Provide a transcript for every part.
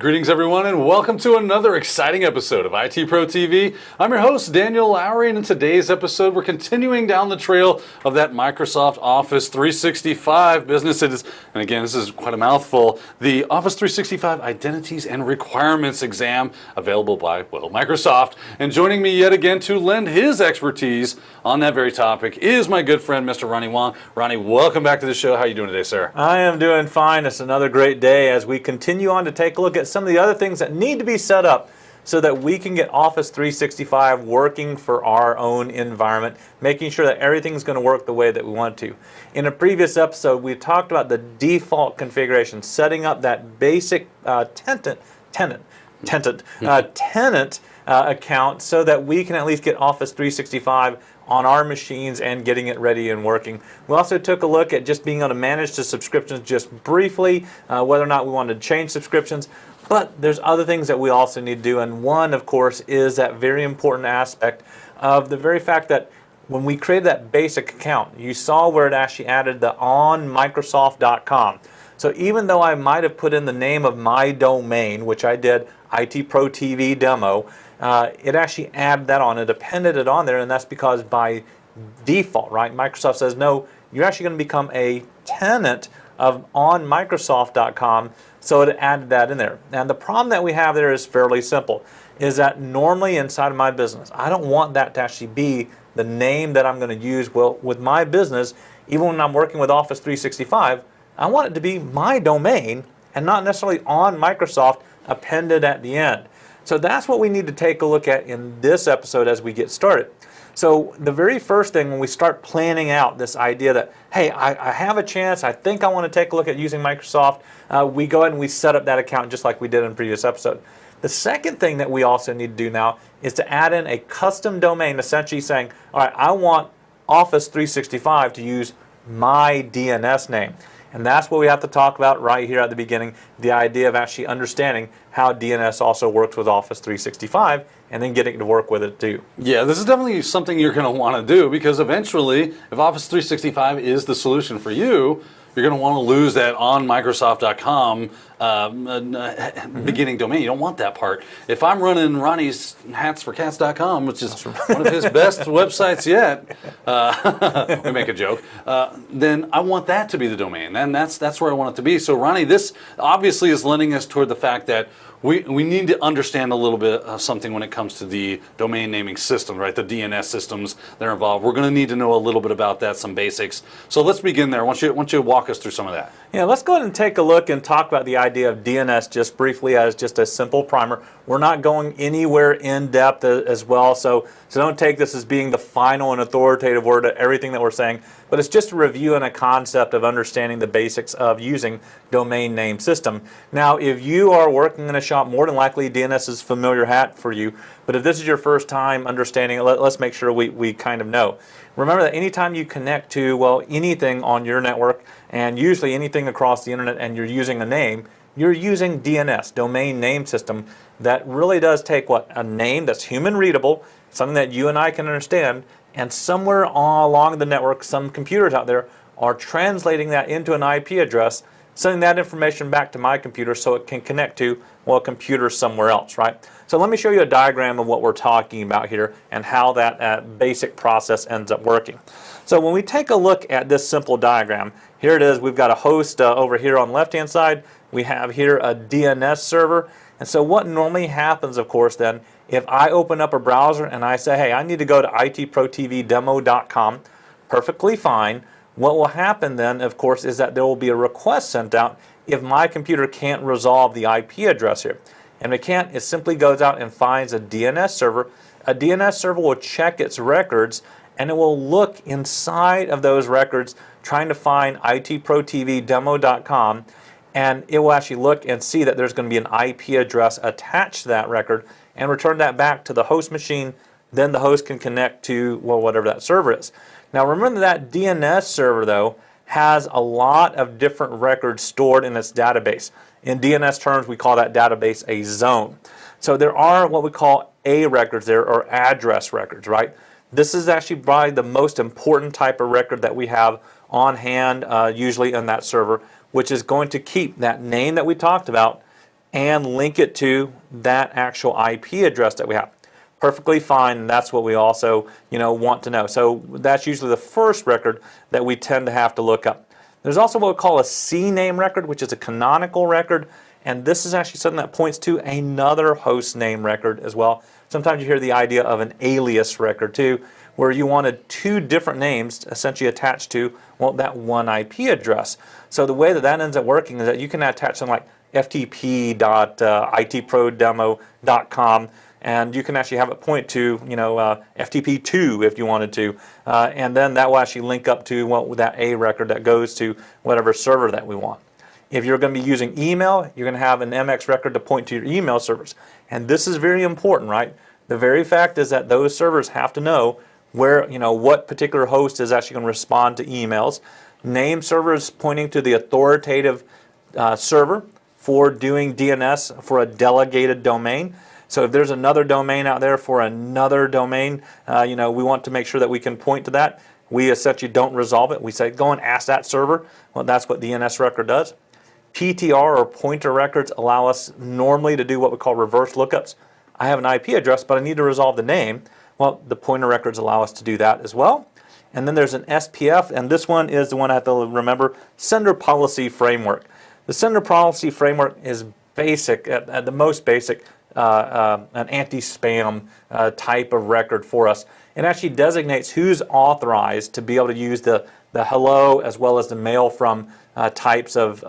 Greetings everyone and welcome to another exciting episode of IT Pro TV. I'm your host Daniel Lowry, and in today's episode we're continuing down the trail of that Microsoft Office 365 business. And again, this is quite a mouthful, the Office 365 Identities and Requirements exam available by, well, Microsoft. And joining me yet again to lend his expertise on that very topic is my good friend Mr. Ronnie Wong. Ronnie, welcome back to the show. How are you doing today, sir? I am doing fine. It's another great day as we continue on to take a look at some of the other things that need to be set up so that we can get Office 365 working for our own environment, making sure that everything's going to work the way that we want it to. In a previous episode, we talked about the default configuration, setting up that basic tenant account so that we can at least get Office 365 on our machines and getting it ready and working. We also took a look at just being able to manage the subscriptions just briefly, whether or not we wanted to change subscriptions. But there's other things that we also need to do, and one, of course, is that very important aspect of the very fact that when we created that basic account, you saw where it actually added the onmicrosoft.com. So even though I might have put in the name of my domain, which I did, IT Pro TV Demo, it actually added that on. It appended it on there, and that's because by default, right, Microsoft says, no, you're actually going to become a tenant of onmicrosoft.com, so it added that in there. And the problem that we have there is fairly simple, is that normally inside of my business, I don't want that to actually be the name that I'm going to use. Well, with my business, even when I'm working with Office 365, I want it to be my domain and not necessarily on Microsoft appended at the end. So that's what we need to take a look at in this episode as we get started. So the very first thing when we start planning out this idea that, hey, I have a chance, I think I want to take a look at using Microsoft, we go ahead and we set up that account just like we did in the previous episode. The second thing that we also need to do now is to add in a custom domain, essentially saying, all right, I want Office 365 to use my DNS name. And that's what we have to talk about right here at the beginning, the idea of actually understanding how DNS also works with Office 365 and then getting to work with it too. Yeah, this is definitely something you're going to want to do, because eventually, if Office 365 is the solution for you, you're going to want to lose that on Microsoft.com beginning domain. You don't want that part. If I'm running Ronnie's hatsforcats.com, which is one of his best websites yet, we make a joke, then I want that to be the domain. And that's where I want it to be. So Ronnie, this obviously is lending us toward the fact that we need to understand a little bit of something when it comes to the domain naming system, right? The DNS systems that are involved. We're going to need to know a little bit about that, some basics. So let's begin there. Why don't you walk us through some of that? Yeah, let's go ahead and take a look and talk about the idea of DNS just briefly as just a simple primer. We're not going anywhere in depth as well, so don't take this as being the final and authoritative word of everything that we're saying, but it's just a review and a concept of understanding the basics of using domain name system. Now, if you are working in a shop, more than likely DNS is a familiar hat for you, but if this is your first time understanding it, let's make sure we kind of know. Remember that anytime you connect to, well, anything on your network, and usually anything across the internet, and you're using a name, you're using DNS, domain name system, that really does take what? A name that's human readable, something that you and I can understand, and somewhere along the network, some computers out there are translating that into an IP address, sending that information back to my computer so it can connect to, well, a computer somewhere else, right? So let me show you a diagram of what we're talking about here and how that basic process ends up working. So when we take a look at this simple diagram, here it is. We've got a host over here on the left-hand side. We have here a DNS server. And so what normally happens, of course, then, if I open up a browser and I say, hey, I need to go to itprotvdemo.com, perfectly fine. What will happen then, of course, is that there will be a request sent out if my computer can't resolve the IP address here. And if it can't, it simply goes out and finds a DNS server. A DNS server will check its records, and it will look inside of those records trying to find itprotvdemo.com, and it will actually look and see that there's going to be an IP address attached to that record and return that back to the host machine. Then the host can connect to, well, whatever that server is. Now remember that DNS server, though, has a lot of different records stored in its database. In DNS terms, we call that database a zone. So there are what we call A records there, or address records, right? This is actually probably the most important type of record that we have on hand, usually in that server, which is going to keep that name that we talked about and link it to that actual IP address that we have. Perfectly fine, and that's what we also want to know. So that's usually the first record that we tend to have to look up. There's also what we call a CNAME record, which is a canonical record, and this is actually something that points to another host name record as well. Sometimes you hear the idea of an alias record too, where you wanted two different names essentially attached to that one IP address. So the way that ends up working is that you can attach something like ftp.itprodemo.com, and you can actually have it point to FTP2 if you wanted to, and then that will actually link up to that A record that goes to whatever server that we want. If you're going to be using email, you're going to have an MX record to point to your email servers, and this is very important, right? The very fact is that those servers have to know where what particular host is actually going to respond to emails. Name servers pointing to the authoritative server for doing DNS for a delegated domain. So if there's another domain out there for another domain, we want to make sure that we can point to that. We essentially don't resolve it. We say, go and ask that server. Well, that's what DNS record does. PTR or pointer records allow us normally to do what we call reverse lookups. I have an IP address, but I need to resolve the name. Well, the pointer records allow us to do that as well. And then there's an SPF, and this one is the one I have to remember, Sender Policy Framework. The Sender Policy Framework is basic, at the most basic, an anti-spam type of record for us. It actually designates who's authorized to be able to use the hello as well as the mail from types of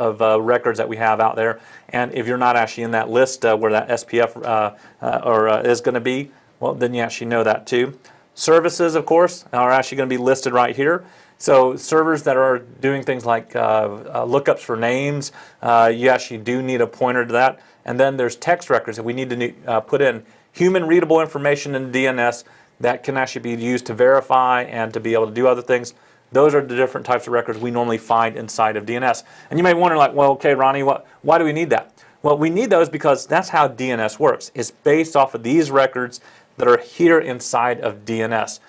records that we have out there. And if you're not actually in that list where that SPF is going to be, well, then you actually know that too. Services, of course, are actually going to be listed right here. So servers that are doing things like lookups for names, you actually do need a pointer to that. And then there's text records that we need to put in human readable information in DNS that can actually be used to verify and to be able to do other things. Those are the different types of records we normally find inside of DNS. And you may wonder, like, well, okay, Ronnie, why do we need that? Well, we need those because that's how DNS works. It's based off of these records that are here inside of DNS.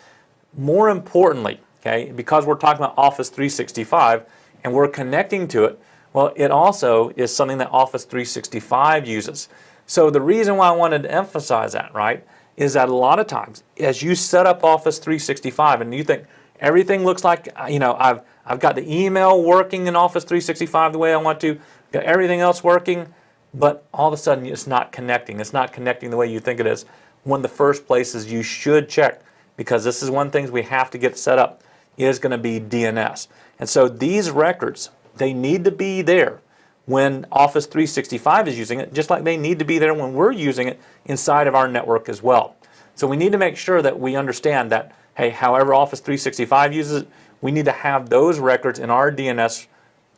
More importantly, okay, because we're talking about Office 365 and we're connecting to it, well, it also is something that Office 365 uses. So the reason why I wanted to emphasize that, right, is that a lot of times as you set up Office 365 and you think everything looks like, I've got the email working in Office 365 the way I want to, got everything else working, but all of a sudden it's not connecting. It's not connecting the way you think it is. One of the first places you should check, because this is one of the things we have to get set up, is going to be DNS. And so these records, they need to be there when Office 365 is using it, just like they need to be there when we're using it inside of our network as well. So we need to make sure that we understand that, hey, however Office 365 uses it, we need to have those records in our DNS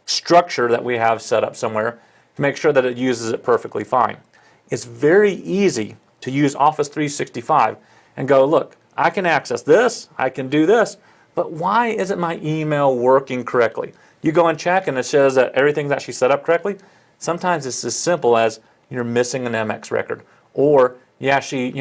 structure that we have set up somewhere to make sure that it uses it perfectly fine. It's very easy to use Office 365 and go, look, I can access this, I can do this, but why isn't my email working correctly? You go and check and it says that everything's actually set up correctly. Sometimes it's as simple as you're missing an MX record, or you actually,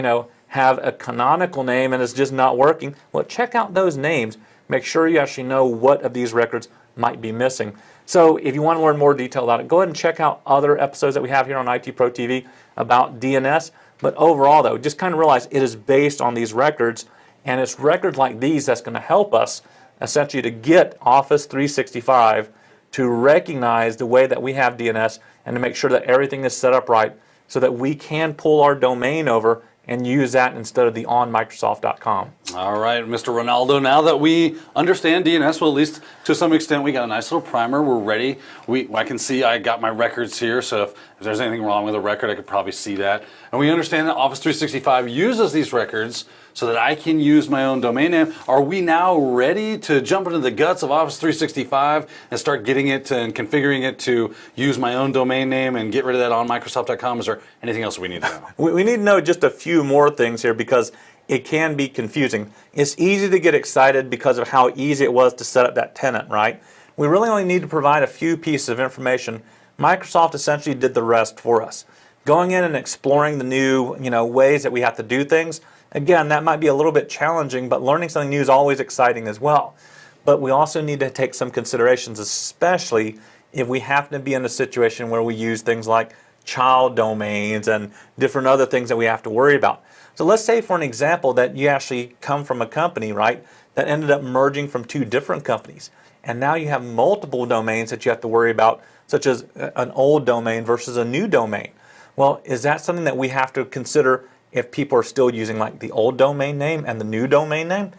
have a canonical name and it's just not working. Well, check out those names. Make sure you actually know what of these records might be missing. So if you want to learn more detail about it, go ahead and check out other episodes that we have here on IT Pro TV about DNS. But overall, though, just kind of realize it is based on these records, and it's records like these that's going to help us essentially to get Office 365 to recognize the way that we have DNS and to make sure that everything is set up right so that we can pull our domain over and use that instead of the onmicrosoft.com. All right, Mr. Ronaldo, now that we understand DNS, well, at least to some extent, we got a nice little primer. We're ready. I can see I got my records here, so if there's anything wrong with a record, I could probably see that. And we understand that Office 365 uses these records so that I can use my own domain name. Are we now ready to jump into the guts of Office 365 and start getting it and configuring it to use my own domain name and get rid of that on Microsoft.com? Is there anything else we need to know? We need to know just a few more things here because it can be confusing. It's easy to get excited because of how easy it was to set up that tenant, right? We really only need to provide a few pieces of information. Microsoft essentially did the rest for us. Going in and exploring the new, ways that we have to do things, again, that might be a little bit challenging, but learning something new is always exciting as well. But we also need to take some considerations, especially if we happen to be in a situation where we use things like child domains and different other things that we have to worry about. So let's say, for an example, that you actually come from a company, right, that ended up merging from two different companies. And now you have multiple domains that you have to worry about, such as an old domain versus a new domain. Well, is that something that we have to consider if people are still using like the old domain name and the new domain name?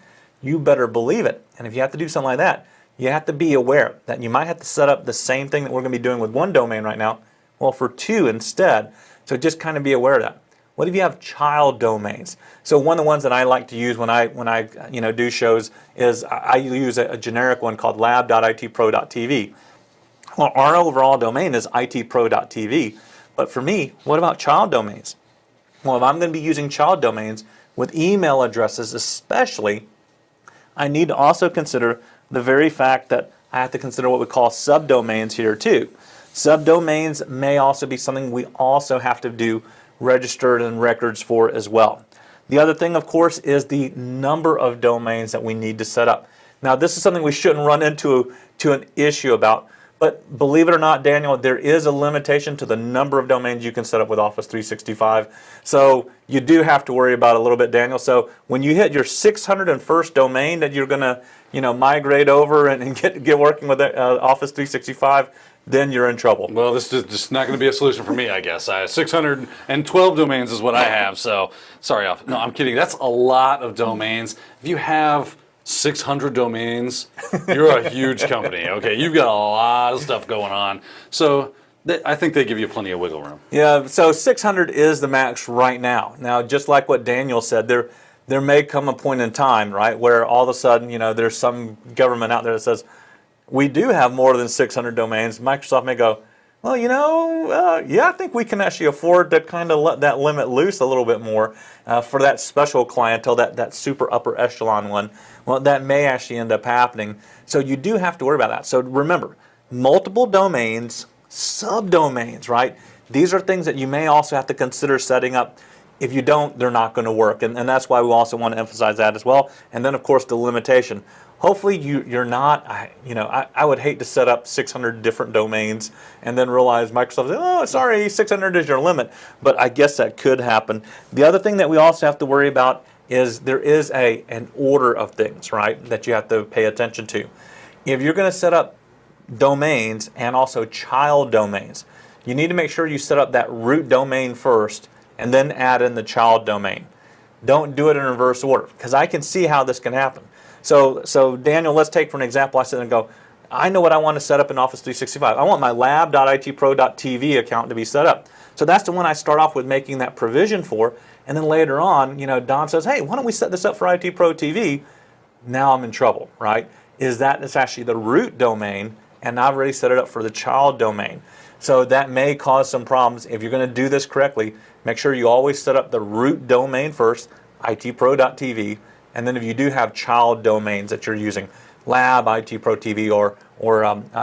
You better believe it. And if you have to do something like that, you have to be aware that you might have to set up the same thing that we're going to be doing with one domain right now, well, for two instead. So just kind of be aware of that. What if you have child domains? So one of the ones that I like to use when I do shows is I use a generic one called lab.itpro.tv. Well, our overall domain is itpro.tv. But for me, what about child domains? Well, if I'm going to be using child domains with email addresses especially, I need to also consider the very fact that I have to consider what we call subdomains here too. Subdomains may also be something we also have to do registered and records for as well. The other thing, of course, is the number of domains that we need to set up. Now, this is something we shouldn't run into an issue about, but believe it or not, Daniel, there is a limitation to the number of domains you can set up with Office 365. So you do have to worry about it a little bit, Daniel. So when you hit your 601st domain that you're going to, migrate over and get working with Office 365, then you're in trouble. Well, this is just not going to be a solution for me, I guess. 612 domains is what I have, so sorry. No, I'm kidding. That's a lot of domains. If you have 600 domains, you're a huge company, okay? You've got a lot of stuff going on. So I think they give you plenty of wiggle room. Yeah, so 600 is the max right now. Now, just like what Daniel said, there may come a point in time, right, where all of a sudden, there's some government out there that says, we do have more than 600 domains. Microsoft may go, well, I think we can actually afford to kind of let that limit loose a little bit more for that special clientele, that super upper echelon one. Well, that may actually end up happening. So you do have to worry about that. So remember, multiple domains, subdomains, right? These are things that you may also have to consider setting up. If you don't, they're not going to work. And that's why we also want to emphasize that as well. And then, of course, the limitation. Hopefully you're not, I would hate to set up 600 different domains and then realize Microsoft says, oh, sorry, 600 is your limit. But I guess that could happen. The other thing that we also have to worry about is there is an order of things, right, that you have to pay attention to. If you're going to set up domains and also child domains, you need to make sure you set up that root domain first and then add in the child domain. Don't do it in reverse order, because I can see how this can happen. So Daniel, let's take for an example, I sit there and go, I know what I want to set up in Office 365. I want my lab.itpro.tv account to be set up. So that's the one I start off with making that provision for. And then later on, Don says, hey, why don't we set this up for IT Pro TV? Now I'm in trouble, right? It's actually the root domain, and I've already set it up for the child domain. So that may cause some problems. If you're going to do this correctly, make sure you always set up the root domain first, itpro.tv, and then if you do have child domains that you're using, lab IT Pro TV or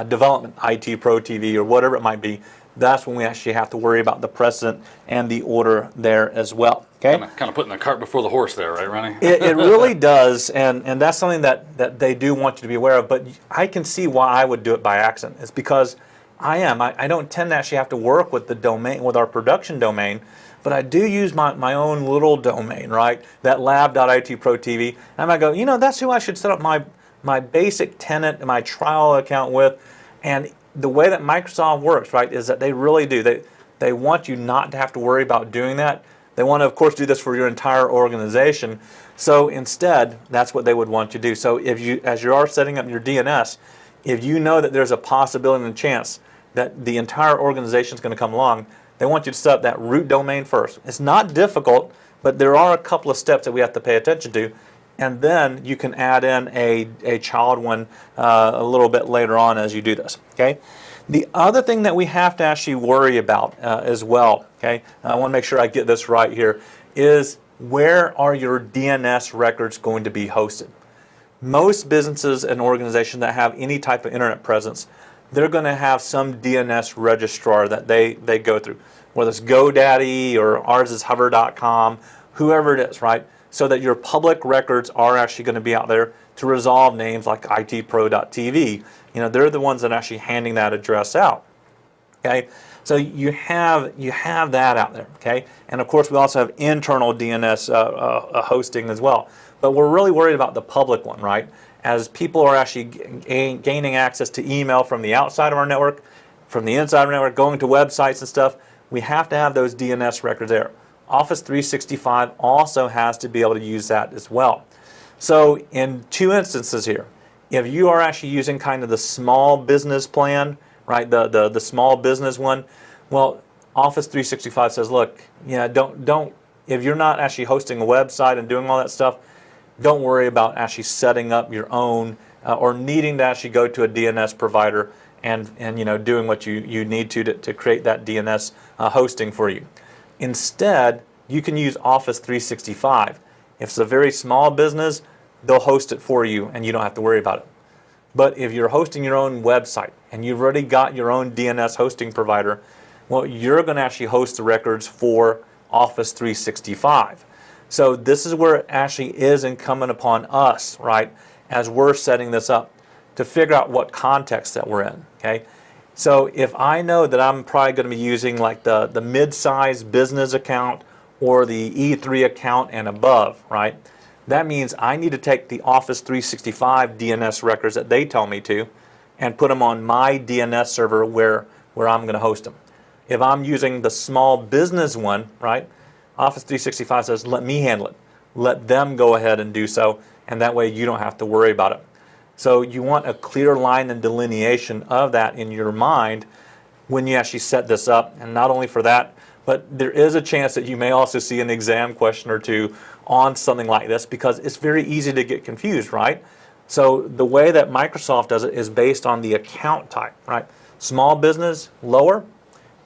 development IT Pro TV or whatever it might be, that's when we actually have to worry about the precedent and the order there as well. Okay? Kind of putting the cart before the horse there, right, Ronnie? It really does, and that's something that they do want you to be aware of, but I can see why I would do it by accident. It's because I don't tend to actually have to work with the domain, with our production domain, but I do use my own little domain, right? That lab.itpro.tv. And I might go, that's who I should set up my basic tenant, my trial account with. And the way that Microsoft works, right, is that they really do. They want you not to have to worry about doing that. They want to, of course, do this for your entire organization. So instead, that's what they would want you to do. So as you are setting up your DNS, if you know that there's a possibility and a chance that the entire organization is going to come along, they want you to set up that root domain first. It's not difficult, but there are a couple of steps that we have to pay attention to, and then you can add in a child one a little bit later on as you do this. Okay. The other thing that we have to actually worry about as well, okay, I want to make sure I get this right here, is where are your DNS records going to be hosted? Most businesses and organizations that have any type of internet presence, they're going to have some DNS registrar that they go through, whether it's GoDaddy or ours is hover.com, whoever it is, right? So that your public records are actually going to be out there to resolve names like itpro.tv. They're the ones that are actually handing that address out. Okay, So you have that out there, okay? And of course, we also have internal DNS hosting as well. But we're really worried about the public one, right? As people are actually gaining access to email from the outside of our network, from the inside of our network, going to websites and stuff, we have to have those DNS records there. Office 365 also has to be able to use that as well. So in two instances here, if you are actually using kind of the small business plan, right, the small business one, well, Office 365 says, look, don't if you're not actually hosting a website and doing all that stuff, don't worry about actually setting up your own or needing to actually go to a DNS provider and doing what you need to create that DNS hosting for you. Instead, you can use Office 365. If it's a very small business, they'll host it for you and you don't have to worry about it. But if you're hosting your own website and you've already got your own DNS hosting provider, well, you're going to actually host the records for Office 365. So this is where it actually is incumbent upon us, right, as we're setting this up, to figure out what context that we're in, okay? So if I know that I'm probably going to be using like the mid-size business account or the E3 account and above, right? That means I need to take the Office 365 DNS records that they tell me to and put them on my DNS server where I'm going to host them. If I'm using the small business one, right, Office 365 says, let me handle it. Let them go ahead and do so, and that way you don't have to worry about it. So you want a clear line and delineation of that in your mind when you actually set this up, and not only for that, but there is a chance that you may also see an exam question or two on something like this because it's very easy to get confused, right? So the way that Microsoft does it is based on the account type, right? Small business, lower,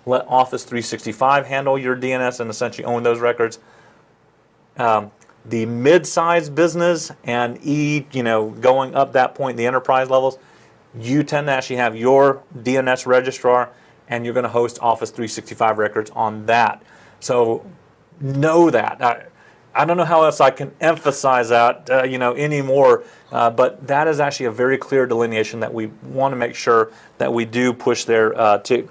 let Office 365 handle your DNS and essentially own those records. The mid-sized business and going up that point, the enterprise levels, you tend to actually have your DNS registrar and you're going to host Office 365 records on that. So know that. I don't know how else I can emphasize that anymore, but that is actually a very clear delineation that we want to make sure that we do push there too.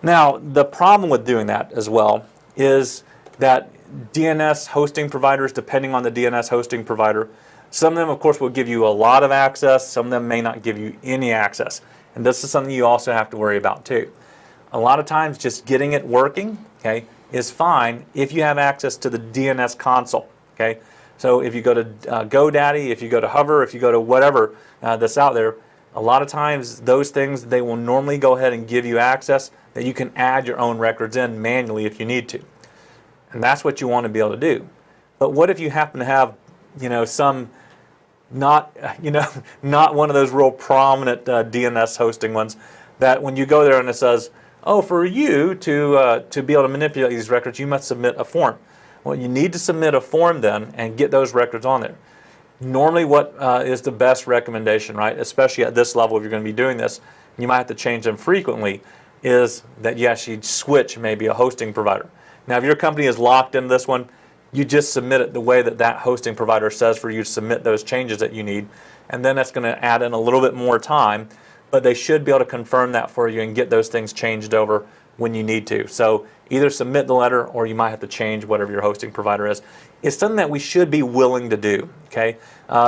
Now, the problem with doing that as well is that DNS hosting providers, depending on the DNS hosting provider, some of them, of course, will give you a lot of access. Some of them may not give you any access. And this is something you also have to worry about too. A lot of times, just getting it working, okay, is fine if you have access to the DNS console, okay? So if you go to GoDaddy, if you go to Hover, if you go to whatever that's out there, a lot of times those things, they will normally go ahead and give you access that you can add your own records in manually if you need to. And that's what you want to be able to do. But what if you happen to have, some not one of those real prominent DNS hosting ones that when you go there and it says, oh, for you to be able to manipulate these records, you must submit a form. Well, you need to submit a form then and get those records on there. Normally what is the best recommendation, right, especially at this level if you're going to be doing this, you might have to change them frequently, is that you actually switch maybe a hosting provider. Now, if your company is locked into this one, you just submit it the way that hosting provider says for you to submit those changes that you need, and then that's going to add in a little bit more time, but they should be able to confirm that for you and get those things changed over when you need to. So either submit the letter or you might have to change whatever your hosting provider is. It's something that we should be willing to do, okay?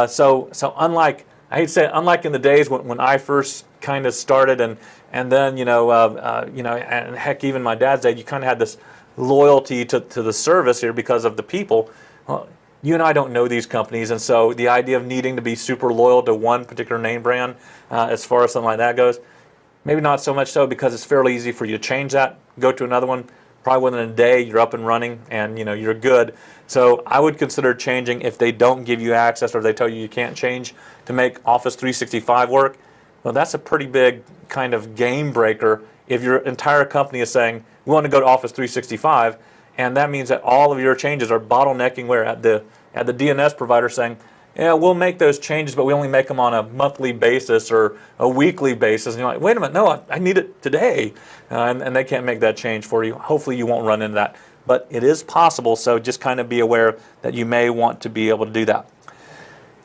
So unlike, I hate to say it, unlike in the days when I first kind of started and then, and heck, even my dad's day, you kind of had this loyalty to the service here because of the people. Well, you and I don't know these companies, and so the idea of needing to be super loyal to one particular name brand, as far as something like that goes, maybe not so much so because it's fairly easy for you to change that, go to another one, probably within a day you're up and running and you're good. So I would consider changing if they don't give you access or they tell you can't change to make Office 365 work. Well, that's a pretty big kind of game breaker if your entire company is saying, we want to go to Office 365, and that means that all of your changes are bottlenecking where at the DNS provider saying, yeah, we'll make those changes, but we only make them on a monthly basis or a weekly basis. And you're like, wait a minute, no, I need it today. And they can't make that change for you. Hopefully you won't run into that. But it is possible, so just kind of be aware that you may want to be able to do that.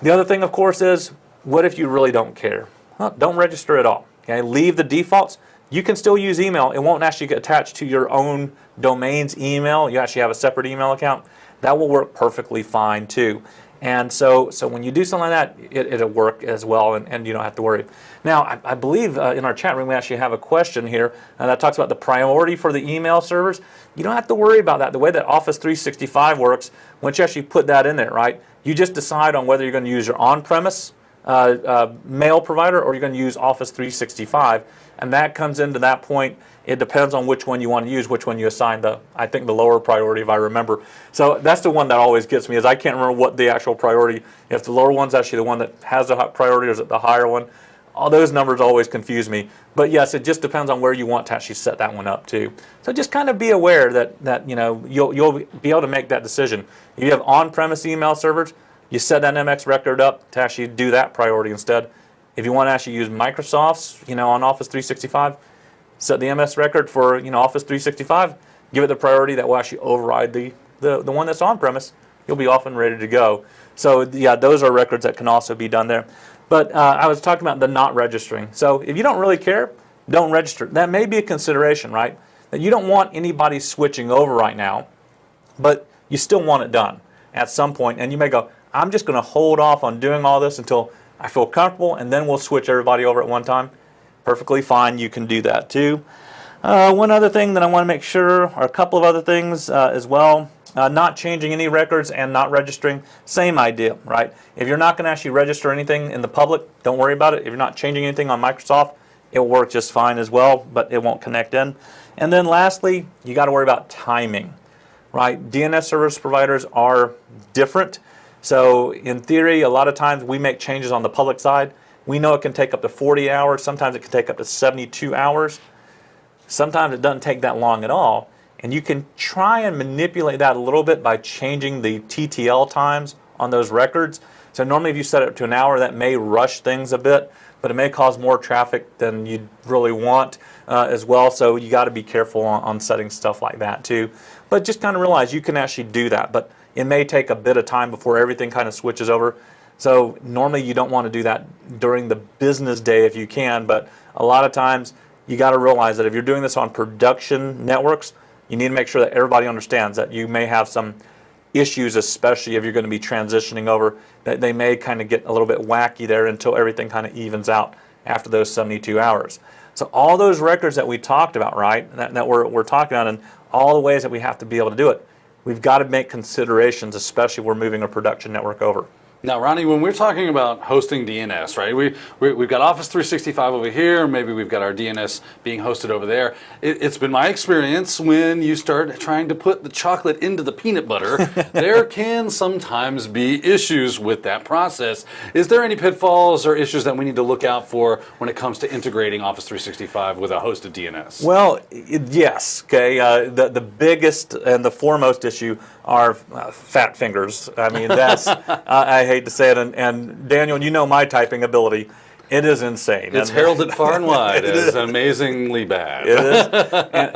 The other thing, of course, is what if you really don't care? Well, don't register at all. Okay, leave the defaults. you can still use email. It won't actually get attached to your own domain's email. You actually have a separate email account. That will work perfectly fine too. And so when you do something like that, it'll work as well, and you don't have to worry. Now, I believe in our chat room we actually have a question here that talks about the priority for the email servers. You don't have to worry about that. The way that Office 365 works, once you actually put that in there, right, you just decide on whether you're going to use your on-premise mail provider or you're going to use Office 365, and that comes into that point. It depends on which one you want to use, which one you assign I think the lower priority, if I remember. So that's the one that always gets me, is I can't remember what the actual priority, if the lower one's actually the one that has the priority or is it the higher one. All those numbers always confuse me. But yes, it just depends on where you want to actually set that one up too. So just kind of be aware that you'll be able to make that decision. If you have on-premise email servers, you set that MX record up to actually do that priority instead. If you want to actually use Microsoft's, on Office 365, set the MS record for Office 365, give it the priority that will actually override the one that's on premise. You'll be off and ready to go. So yeah, those are records that can also be done there. But I was talking about the not registering. So if you don't really care, don't register. That may be a consideration, right? That you don't want anybody switching over right now, but you still want it done at some point. And you may go, I'm just going to hold off on doing all this until I feel comfortable, and then we'll switch everybody over at one time. Perfectly fine, you can do that too. One other thing that I want to make sure, or a couple of other things as well, not changing any records and not registering, same idea, right? If you're not going to actually register anything in the public, don't worry about it. If you're not changing anything on Microsoft, it will work just fine as well, but it won't connect in. And then lastly, you got to worry about timing, right? DNS service providers are different. So in theory, a lot of times we make changes on the public side. We know it can take up to 40 hours. Sometimes it can take up to 72 hours. Sometimes it doesn't take that long at all. And you can try and manipulate that a little bit by changing the TTL times on those records. So normally if you set it to an hour, that may rush things a bit, but it may cause more traffic than you'd really want as well. So you got to be careful on setting stuff like that too. But just kind of realize you can actually do that. But it may take a bit of time before everything kind of switches over. So normally you don't want to do that during the business day if you can, but a lot of times you got to realize that if you're doing this on production networks, you need to make sure that everybody understands that you may have some issues, especially if you're going to be transitioning over, that they may kind of get a little bit wacky there until everything kind of evens out after those 72 hours. So all those records that we talked about, right, that we're talking about, and all the ways that we have to be able to do it, we've got to make considerations, especially if we're moving a production network over. Now, Ronnie, when we're talking about hosting DNS, right, we've got Office 365 over here, maybe we've got our DNS being hosted over there. It's been my experience when you start trying to put the chocolate into the peanut butter, there can sometimes be issues with that process. Is there any pitfalls or issues that we need to look out for when it comes to integrating Office 365 with a hosted DNS? Well, yes, okay. The biggest and the foremost issue are fat fingers. I mean, that's, I hate to say it, and Daniel, you know my typing ability. It is insane. It's heralded far and wide as amazingly bad. It is.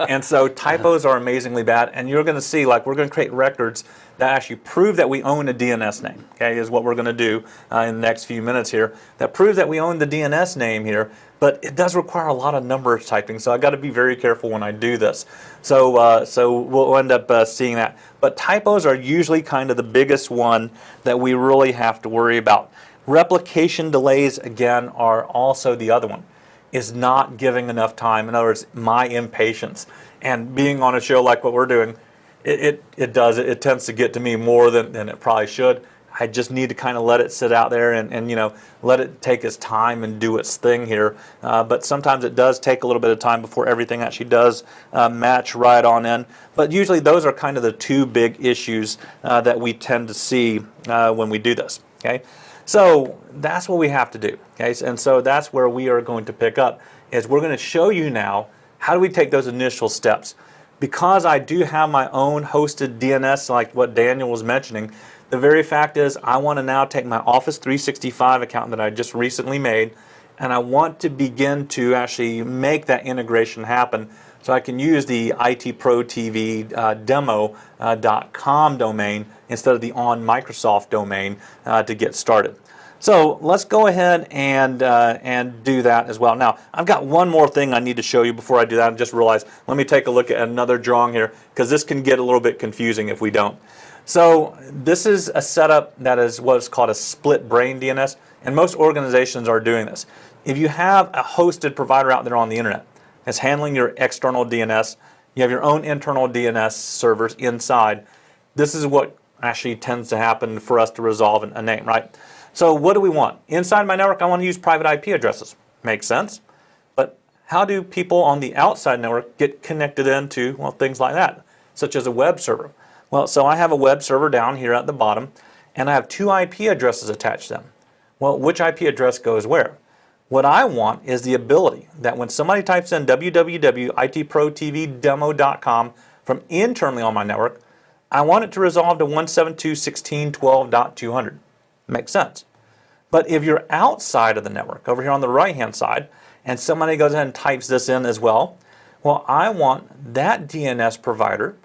And so typos are amazingly bad, and you're going to see, like, we're going to create records that actually prove that we own a DNS name, okay, is what we're going to do in the next few minutes here, that proves that we own the DNS name here, but it does require a lot of number typing, so I've got to be very careful when I do this. So we'll end up seeing that. But typos are usually kind of the biggest one that we really have to worry about. Replication delays, again, are also the other one, is not giving enough time. In other words, my impatience. And being on a show like what we're doing, it tends to get to me more than it probably should. I just need to kind of let it sit out there and let it take its time and do its thing here. But sometimes it does take a little bit of time before everything actually does match right on in. But usually those are kind of the two big issues that we tend to see when we do this. Okay, so that's what we have to do. Okay, and so that's where we are going to pick up, is we're going to show you now how do we take those initial steps. Because I do have my own hosted DNS, like what Daniel was mentioning, the very fact is I want to now take my Office 365 account that I just recently made, and I want to begin to actually make that integration happen so I can use the itprotv.demo.com domain instead of the on Microsoft domain to get started. So let's go ahead and do that as well. Now, I've got one more thing I need to show you before I do that. I just realized, let me take a look at another drawing here, because this can get a little bit confusing if we don't. So this is a setup that is what's called a split brain DNS, and most organizations are doing this. If you have a hosted provider out there on the internet that's handling your external DNS, you have your own internal DNS servers inside, this is what actually tends to happen for us to resolve a name, right? So what do we want? Inside my network, I want to use private IP addresses. Makes sense. But how do people on the outside network get connected into, well, things like that, such as a web server? Well, so I have a web server down here at the bottom, and I have two IP addresses attached to them. Well, which IP address goes where? What I want is the ability that when somebody types in www.itprotvdemo.com from internally on my network, I want it to resolve to 172.16.12.200. Makes sense. But if you're outside of the network, over here on the right-hand side, and somebody goes ahead and types this in as well, well, I want that DNS provider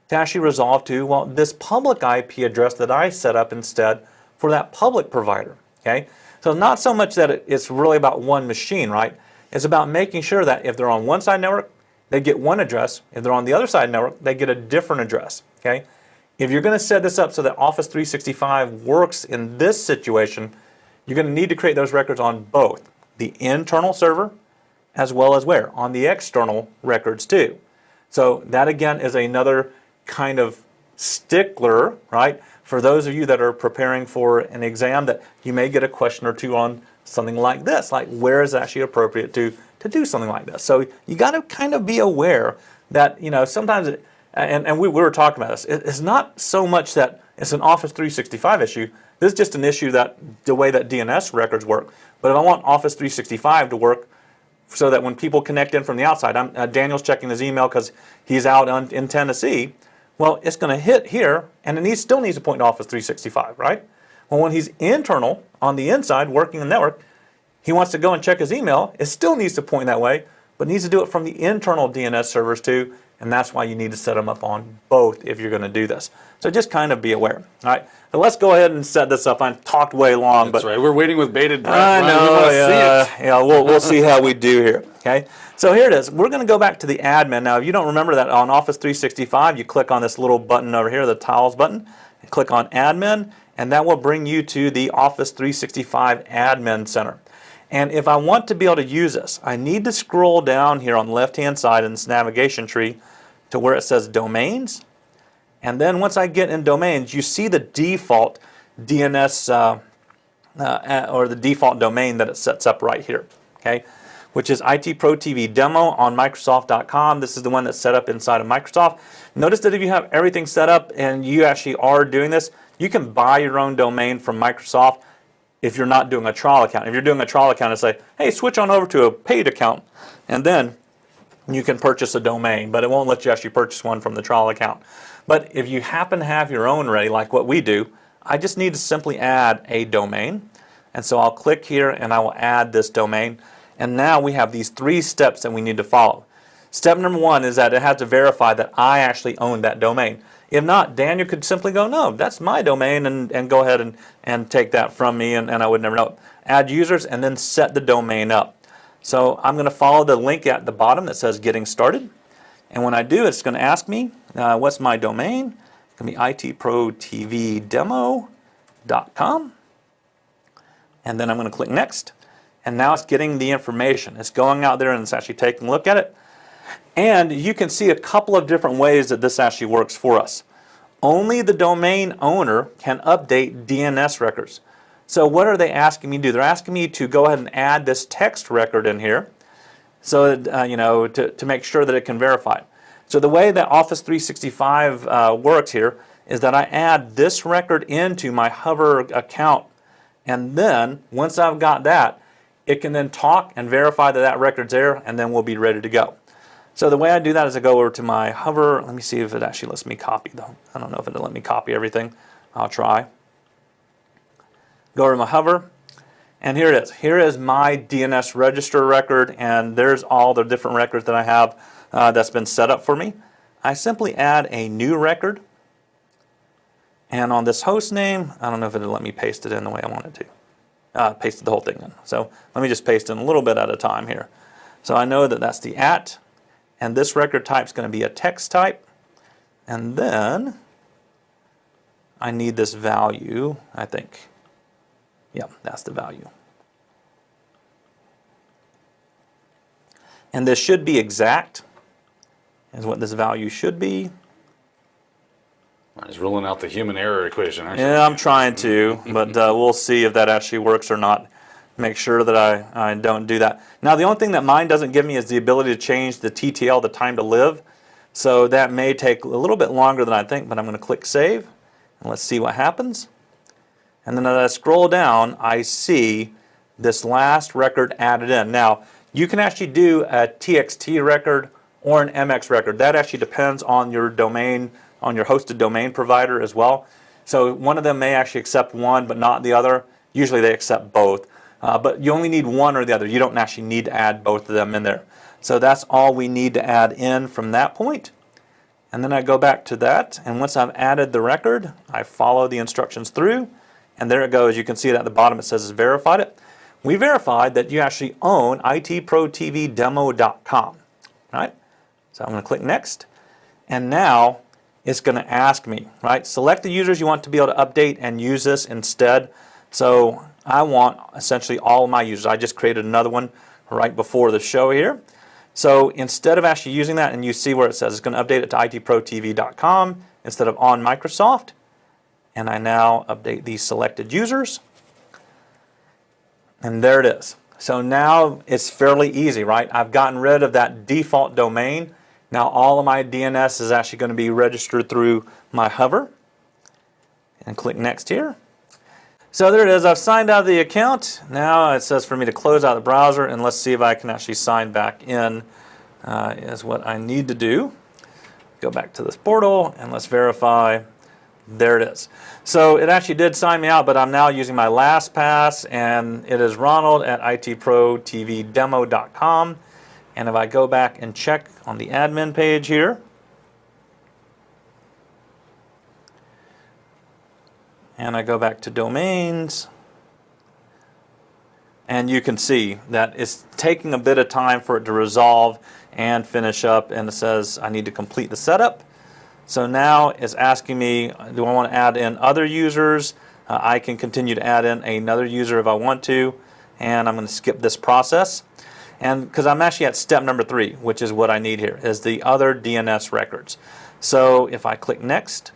to actually resolve to, well, this public IP address that I set up instead for that public provider, okay? So not so much that it's really about one machine, right? It's about making sure that if they're on one side network, they get one address. If they're on the other side network, they get a different address, okay? If you're going to set this up so that Office 365 works in this situation, you're going to need to create those records on both the internal server as well as where? On the external records too. So that again is another kind of stickler, right? For those of you that are preparing for an exam, that you may get a question or two on something like this, like where is it actually appropriate to do something like this. So you got to kind of be aware that, you know, sometimes it, and we were talking about this. It's not so much that it's an Office 365 issue. This is just an issue that the way that DNS records work. But if I want Office 365 to work so that when people connect in from the outside, Daniel's checking his email because he's out in Tennessee. Well, it's going to hit here, and it still needs to point to Office 365, right? Well, when he's internal on the inside working the network, he wants to go and check his email. It still needs to point that way, but needs to do it from the internal DNS servers too. And that's why you need to set them up on both if you're going to do this. So just kind of be aware. All right. So let's go ahead and set this up. I talked way long. That's right. We're waiting with bated breath. I know. We want to see it. Yeah, we'll see how we do here. Okay. So here it is. We're going to go back to the admin. Now, if you don't remember that on Office 365, you click on this little button over here, the tiles button, and click on admin, and that will bring you to the Office 365 Admin Center. And if I want to be able to use this, I need to scroll down here on the left-hand side in this navigation tree to where it says Domains. And then once I get in Domains, you see the default DNS or the default domain that it sets up right here, okay? Which is ITProTV Demo on Microsoft.com. This is the one that's set up inside of Microsoft. Notice that if you have everything set up and you actually are doing this, you can buy your own domain from Microsoft if you're not doing a trial account. If you're doing a trial account, it's like, hey, switch on over to a paid account, and then you can purchase a domain, but it won't let you actually purchase one from the trial account. But if you happen to have your own ready, like what we do, I just need to simply add a domain. And so I'll click here and I will add this domain. And now we have these 3 steps that we need to follow. Step number 1 is that it has to verify that I actually own that domain. If not, Daniel could simply go, no, that's my domain, and go ahead and take that from me, and I would never know. Add users and then set the domain up. So I'm going to follow the link at the bottom that says Getting Started. And when I do, it's going to ask me, what's my domain? It's going to be itprotvdemo.com. And then I'm going to click Next. And now it's getting the information. It's going out there and it's actually taking a look at it. And you can see a couple of different ways that this actually works for us. Only the domain owner can update DNS records. So what are they asking me to do? They're asking me to go ahead and add this text record in here, so to make sure that it can verify. So the way that Office 365 works here is that I add this record into my Hover account, and then once I've got that, it can then talk and verify that that record's there, and then we'll be ready to go. So the way I do that is I go over to my Hover. Let me see if it actually lets me copy though. I don't know if it'll let me copy everything. I'll try. Go over to my Hover, and here it is. Here is my DNS register record, and there's all the different records that I have that's been set up for me. I simply add a new record, and on this host name, I don't know if it'll let me paste it in the way I want it to. pasted the whole thing in. So let me just paste in a little bit at a time here. So I know that that's the @ and this record type is going to be a text type, and then I need this value, I think. Yeah, that's the value. And this should be exact, is what this value should be. He's ruling out the human error equation, aren't you? Yeah, I'm trying to, but we'll see if that actually works or not. Make sure that I don't do that. Now, the only thing that mine doesn't give me is the ability to change the TTL, the time to live. So that may take a little bit longer than I think, but I'm going to click Save. And let's see what happens. And then as I scroll down, I see this last record added in. Now, you can actually do a TXT record or an MX record. That actually depends on your domain, on your hosted domain provider as well. So one of them may actually accept one, but not the other. Usually they accept both. But you only need one or the other. You don't actually need to add both of them in there. So that's all we need to add in from that point. And then I go back to that, and once I've added the record, I follow the instructions through, and there it goes. You can see it at the bottom. It says it's verified it. We verified that you actually own itprotvdemo.com. Right? So I'm going to click Next, and now it's going to ask me, right? Select the users you want to be able to update and use this instead. So I want essentially all of my users. I just created another one right before the show here. So instead of actually using that, and you see where it says it's going to update it to itproTV.com instead of on Microsoft, and I now update these selected users, and there it is. So now it's fairly easy, right? I've gotten rid of that default domain. Now all of my DNS is actually going to be registered through my hover, and click Next here. So there it is. I've signed out of the account. Now it says for me to close out the browser, and let's see if I can actually sign back in is what I need to do. Go back to this portal and let's verify. There it is. So it actually did sign me out, but I'm now using my LastPass, and it is Ronald at itprotvdemo.com. And if I go back and check on the admin page here, and I go back to domains, and you can see that it's taking a bit of time for it to resolve and finish up, and it says I need to complete the setup. So now it's asking me, do I want to add in other users? I can continue to add in another user if I want to, and I'm going to skip this process. And because I'm actually at step number 3, which is what I need here, is the other DNS records. So if I click Next,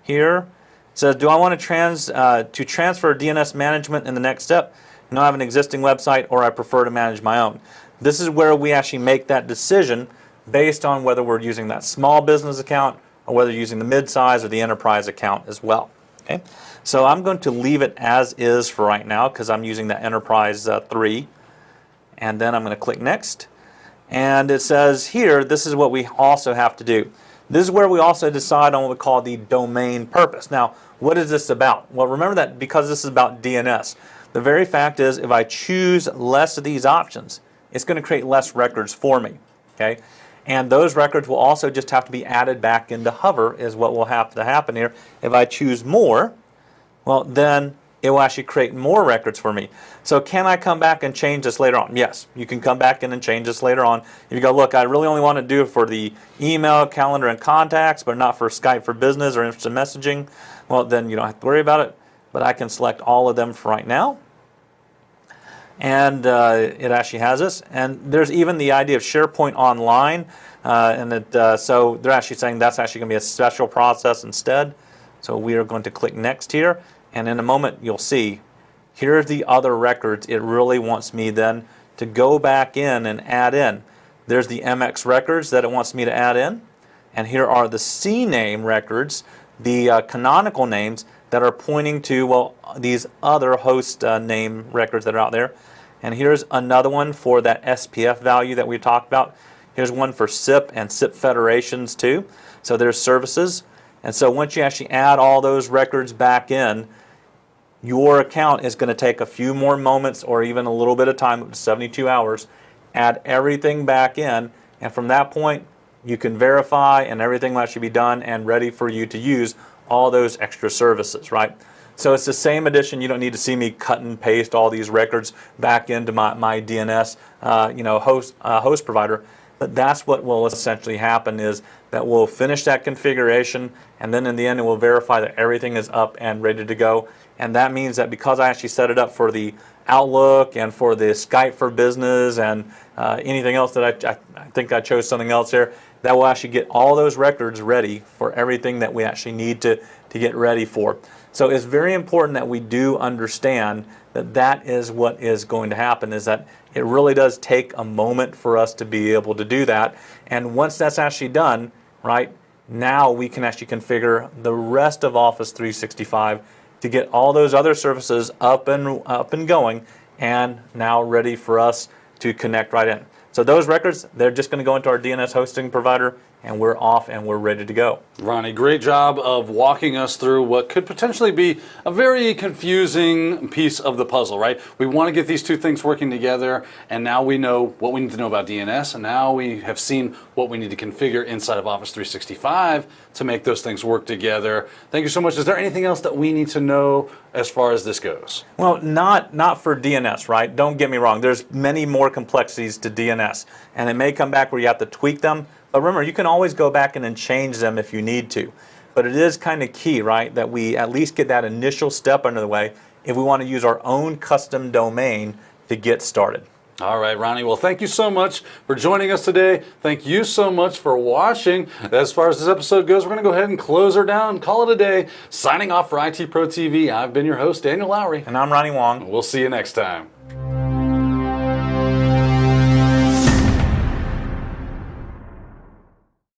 here, it says, do I want to transfer DNS management in the next step? No, I have an existing website, or I prefer to manage my own. This is where we actually make that decision based on whether we're using that small business account or whether you're using the mid-size or the enterprise account as well. Okay, so I'm going to leave it as is for right now because I'm using the Enterprise 3. And then I'm going to click Next. And it says here, this is what we also have to do. This is where we also decide on what we call the domain purpose. Now, what is this about? Well, remember that because this is about DNS, the very fact is if I choose less of these options, it's going to create less records for me. Okay, and those records will also just have to be added back into Hover is what will have to happen here. If I choose more, well, then it will actually create more records for me. So can I come back and change this later on? Yes, you can come back in and change this later on. If you go, look, I really only want to do it for the email, calendar, and contacts, but not for Skype for Business or instant messaging, well, then you don't have to worry about it. But I can select all of them for right now. And it actually has this. And there's even the idea of SharePoint Online. So they're actually saying that's actually going to be a special process instead. So we are going to click Next here. And in a moment, you'll see, here are the other records it really wants me then to go back in and add in. There's the MX records that it wants me to add in. And here are the CNAME records, the canonical names that are pointing to, well, these other host name records that are out there. And here's another one for that SPF value that we talked about. Here's one for SIP and SIP federations too. So there's services. And so once you actually add all those records back in, your account is going to take a few more moments or even a little bit of time, up to 72 hours, add everything back in, and from that point you can verify and everything will actually be done and ready for you to use all those extra services, right? So it's the same edition. You don't need to see me cut and paste all these records back into my DNS host provider. But that's what will essentially happen, is that we'll finish that configuration, and then in the end it will verify that everything is up and ready to go. And that means that because I actually set it up for the Outlook and for the Skype for Business and anything else that I think I chose something else here, that will actually get all those records ready for everything that we actually need to get ready for. So it's very important that we do understand that that is what is going to happen, is that it really does take a moment for us to be able to do that. And once that's actually done, right, now we can actually configure the rest of Office 365 to get all those other services up and going, and now ready for us to connect right in. So those records, they're just going to go into our DNS hosting provider, and we're off and we're ready to go. Ronnie, great job of walking us through what could potentially be a very confusing piece of the puzzle, right? We want to get these two things working together, and now we know what we need to know about DNS, and now we have seen what we need to configure inside of Office 365 to make those things work together. Thank you so much. Is there anything else that we need to know as far as this goes? Well, not for DNS, right? Don't get me wrong. There's many more complexities to DNS, and it may come back where you have to tweak them. But remember, you can always go back in and change them if you need to. But it is kind of key, right, that we at least get that initial step under the way if we want to use our own custom domain to get started. All right, Ronnie. Well, thank you so much for joining us today. Thank you so much for watching. As far as this episode goes, we're going to go ahead and close her down, call it a day. Signing off for IT Pro TV, I've been your host, Daniel Lowry. And I'm Ronnie Wong. We'll see you next time.